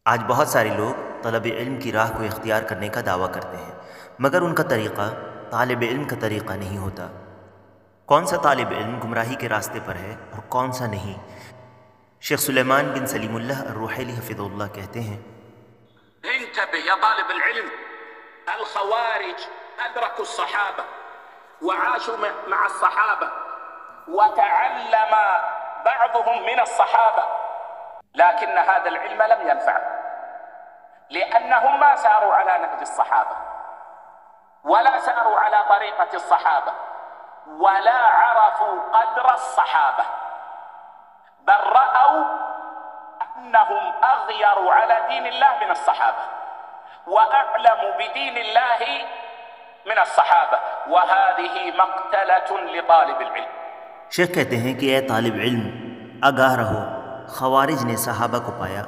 आज बहुत सारे लोग तलब इल्म की राह को इख्तियार करने का दावा करते हैं, मगर उनका तरीक़ा तालिब इल्म का तरीक़ा नहीं होता। कौन सा तालिब इल्म गुमराही के रास्ते पर है और कौन सा नहीं? शेख सुलेमान बिन सलीमुल्लाह अर्रुहैली हफ़िज़हुल्लाह कहते हैं, इंतबिह या तालिब इल्म, अल खवारिज अदरकु अस्सहाबा व आशू मअ अस्सहाबा व तअल्लम बअदुहुम मिन अस्सहाबा लकिन हाज़ा इल्म लम यनफ़अ लिअन्नहुम मा सारू अला नहज अस्सहाबा वला सारू अला तरीक़त अस्सहाबा वला अरफू क़द्र अस्सहाबा बल रअव अन्नहुम अग़यरू अला दीनिल्लाह मिन अस्सहाबा व अअलमू बिदीनिल्लाह मिन अस्सहाबा व हाज़िही मक़तलतुन लितालिबिल इल्म। शेख कहते हैं कि ए तालिब इल्म, आगाह रहो, खवारिज ने सहाबा को पाया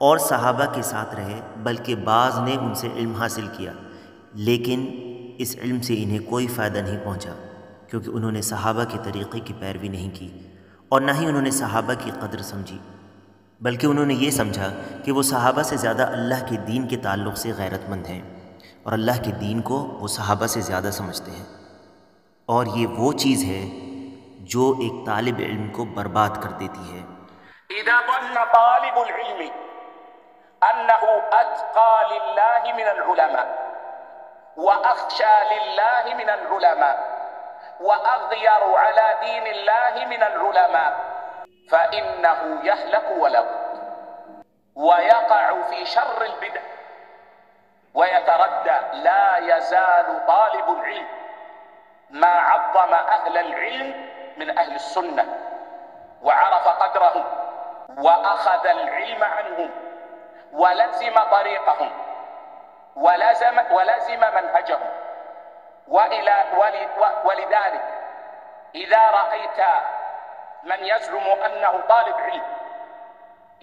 और सहाबा के साथ रहे, बल्कि बाज़ ने उनसे इल्म हासिल किया, लेकिन इस इल्म से इन्हें कोई फ़ायदा नहीं पहुंचा, क्योंकि उन्होंने सहाबा के तरीक़े की पैरवी नहीं की और ना ही उन्होंने सहाबा की क़द्र समझी, बल्कि उन्होंने ये समझा कि वो सहाबा से ज़्यादा अल्लाह के दीन के ताल्लुक़ से गैरतमंद हैं और अल्लाह के दीन को वो सहाबा से ज़्यादा समझते हैं। और ये वो चीज़ है जो एक तालिब इल्म को बर्बाद कर देती है। इज़ा ज़न्न तालिबुल इल्मि अन्नहु अत्क़ा लिल्लाहि मिनल उलमा व अख़शा लिल्लाहि मिनल उलमा व अग़यरू अला दीनिल्लाहि मिनल उलमा फ़इन्नहु यहलकु व यग़ू व यक़अु फ़ी शर्रिल बिदअ व यतरद्दा ला यज़ालु तालिबुल इल्म मा अज़्ज़म अहलल इल्म मिन अहलिस सुन्नह व अरफ़ क़द्रहुम व अख़ज़ल इल्म अन्हुम व लज़िम तरीक़हुम व लज़िम मनहजहुम वलिज़ालिक इज़ा रअयत मन यज़उमु अन्नहु तालिब इल्म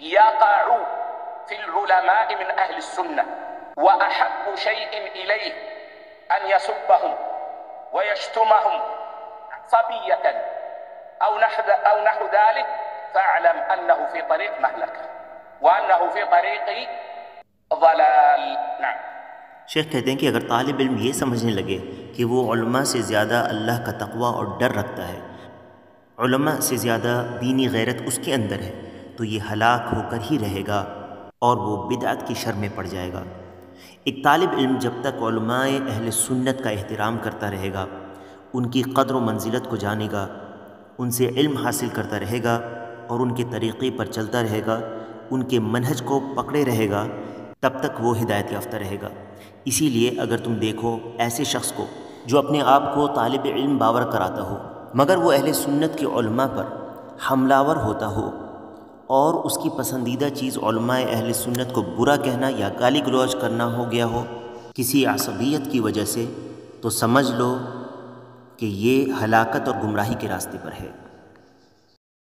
यक़अु फ़िल उलमाइ मिन अहलिस सुन्नह व अहब्बु शैइन इलैहि अन यसुब्बहुम व यशतुमहुम असबियतन औ नहु ज़ालिक फ़अलम अन्नहु फ़ी तरीक़ महलका व अन्नहु फ़ी तरीक़ ज़लाल। शेख कहते हैं कि अगर तालिब इल्म ये समझने लगे कि वो उलमा से ज़्यादा अल्लाह का तक़वा और डर रखता है, उलमा से ज़्यादा दीनी गैरत उसके अंदर है, तो ये हलाक होकर ही रहेगा और वो बिदअत की शर में पड़ जाएगा। एक तालिब इल्म जब तक उलमाए अहले सुन्नत का एहतराम करता रहेगा, उनकी क़द्र व मंजिलत को जानेगा, उनसे इल्म हासिल करता रहेगा और उनके तरीक़े पर चलता रहेगा, उनके मनहज को पकड़े रहेगा, तब तक वो हिदायत याफ्ता रहेगा। इसीलिए अगर तुम देखो ऐसे शख्स को जो अपने आप को तालिब इल्म बावर कराता हो, मगर वो अहले सुन्नत के उलमा पर हमलावर होता हो और उसकी पसंदीदा चीज़ उलमाए अहले सुन्नत को बुरा कहना या गाली गलौज करना हो गया हो किसी असबियत की वजह से, तो समझ लो कि ये हलाकत और गुमराही के रास्ते पर है।